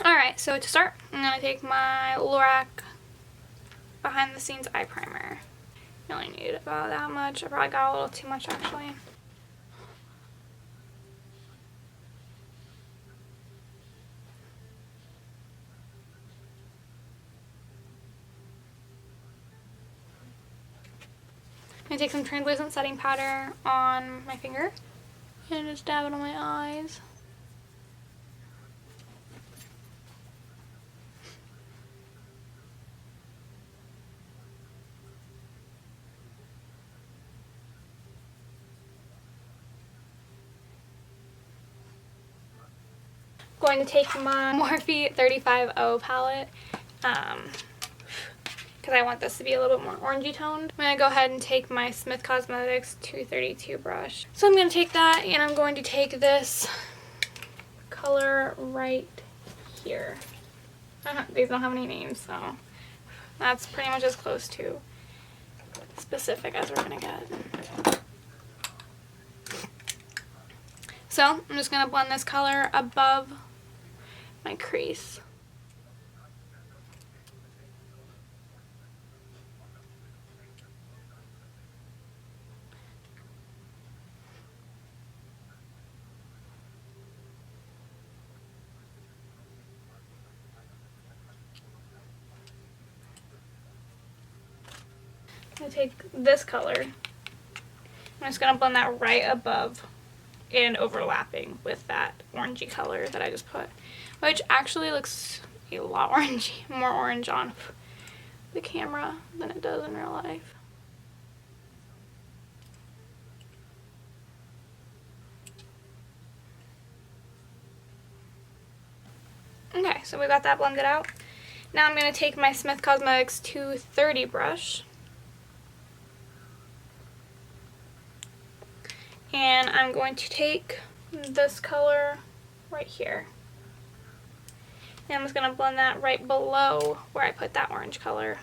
Alright, so to start, I'm going to take my Lorac Behind the Scenes Eye Primer. You only need about that much. I probably got a little too much actually. I'm going to take some translucent setting powder on my finger and just dab it on my eyes. Going to take my Morphe 35O palette because I want this to be a little bit more orangey toned. I'm going to go ahead and take my Smith Cosmetics 232 brush. So I'm going to take that and I'm going to take this color right here. These don't have any names, so that's pretty much as close to specific as we're going to get. So I'm just going to blend this color above my crease. I'm going to take this color. I'm just going to blend that right above and overlapping with that orangey color that I just put, which actually looks a lot orangey, more orange on the camera than it does in real life. Okay, so we got that blended out. Now I'm going to take my Smith Cosmetics 230 brush and I'm going to take this color right here. And I'm just going to blend that right below where I put that orange color.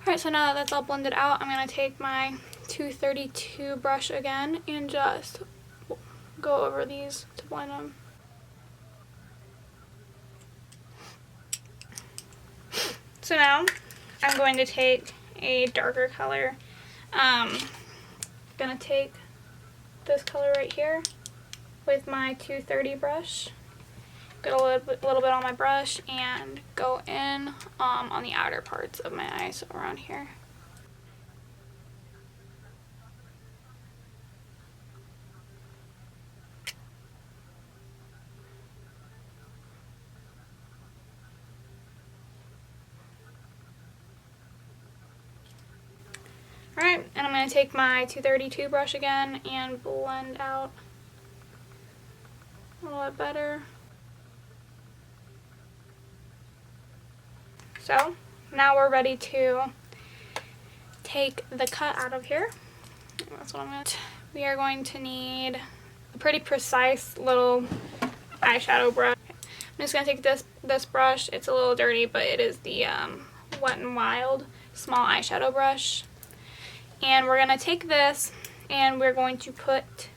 Alright, so now that that's all blended out, I'm going to take my 232 brush again and just go over these to blend them. So now I'm going to take a darker color. I'm going to take this color right here with my 230 brush. Get a little bit on my brush and go in on the outer parts of my eyes around here. Alright, and I'm going to take my 232 brush again and blend out a little bit better. So now we're ready to take the cut out of here. That's what I'm going to. We are going to need a pretty precise little eyeshadow brush. I'm just going to take this brush. It's a little dirty, but it is the Wet n Wild small eyeshadow brush. And we're going to take this and we're going to put,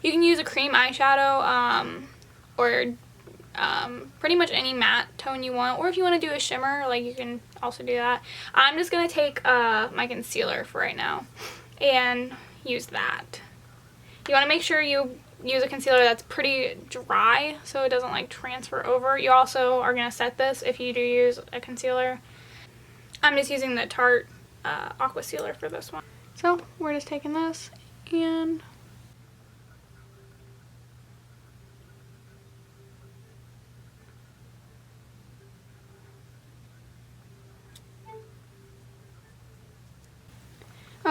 you can use a cream eyeshadow or pretty much any matte tone you want, or if you want to do a shimmer, like, you can also do that. I'm just going to take my concealer for right now and use that. You want to make sure you use a concealer that's pretty dry so it doesn't like transfer over. You also are going to set this if you do use a concealer. I'm just using the Tarte Aqua Sealer for this one. So we're just taking this and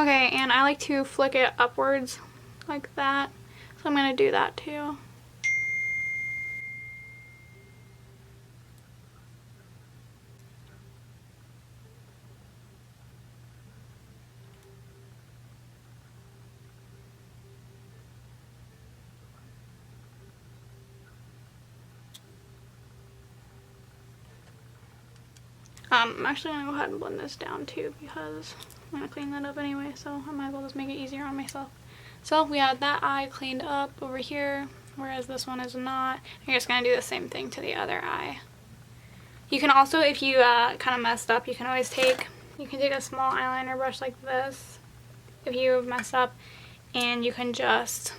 Okay, and I like to flick it upwards like that, so I'm going to do that too. I'm actually going to go ahead and blend this down too because I'm going to clean that up anyway, so I might as well just make it easier on myself. So we have that eye cleaned up over here, whereas this one is not. You're just going to do the same thing to the other eye. You can also, if you kind of messed up, you can take a small eyeliner brush like this if you messed up, and you can just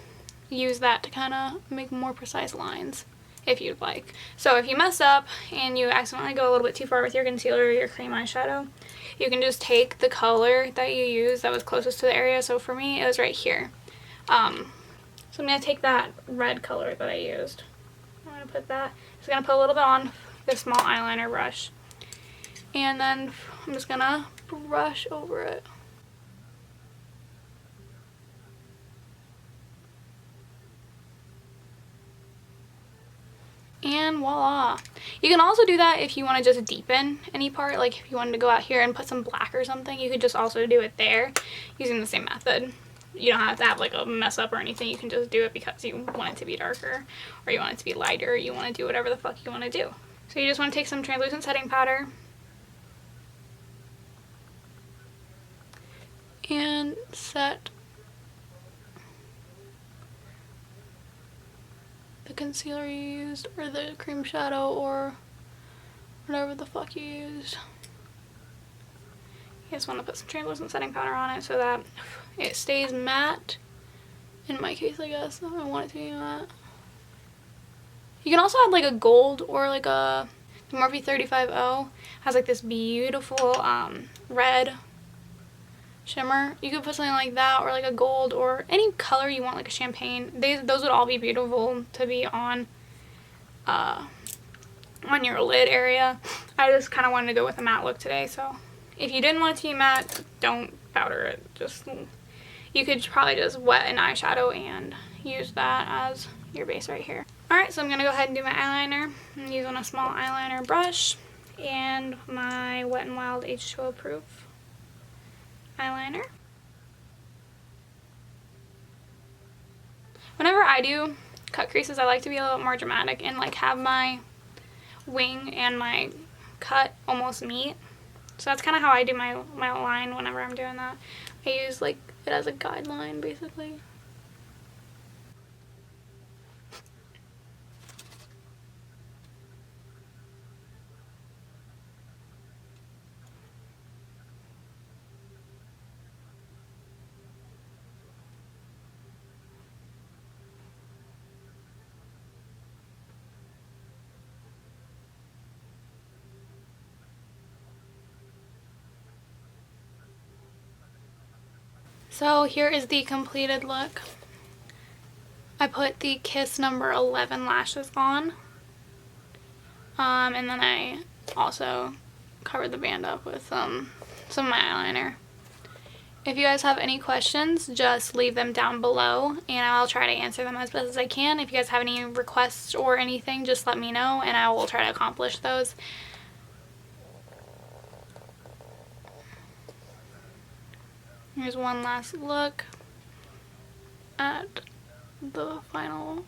use that to kind of make more precise lines if you'd like. So if you mess up and you accidentally go a little bit too far with your concealer or your cream eyeshadow, you can just take the color that you used that was closest to the area. So for me, it was right here. So I'm going to take that red color that I used. I'm going to put that, just going to put a little bit on this small eyeliner brush. And then I'm just going to brush over it. And voila. You can also do that if you want to just deepen any part. Like if you wanted to go out here and put some black or something, you could just also do it there using the same method. You don't have to have like a mess up or anything. You can just do it because you want it to be darker, or you want it to be lighter, or you want to do whatever the fuck you want to do. So you just want to take some translucent setting powder and set the concealer you used, or the cream shadow, or whatever the fuck you used. You just want to put some translucent setting powder on it so that it stays matte. In my case, I guess I want it to be matte. You can also add like a gold, or like the Morphe 35O has like this beautiful red shimmer. You could put something like that, or like a gold, or any color you want, like a champagne. Those would all be beautiful to be on your lid area. I just kind of wanted to go with a matte look today, so if you didn't want it to be matte, don't powder it. You could probably just wet an eyeshadow and use that as your base right here. Alright, so I'm going to go ahead and do my eyeliner. I'm using a small eyeliner brush and my Wet n Wild H2O Proof eyeliner. Whenever I do cut creases, I like to be a little more dramatic and like have my wing and my cut almost meet. So that's kind of how I do my line whenever I'm doing that. I use like it as a guideline basically. So here is the completed look. I put the Kiss number 11 lashes on. And then I also covered the band up with some of my eyeliner. If you guys have any questions, just leave them down below and I'll try to answer them as best as I can. If you guys have any requests or anything, just let me know and I will try to accomplish those. Here's one last look at the final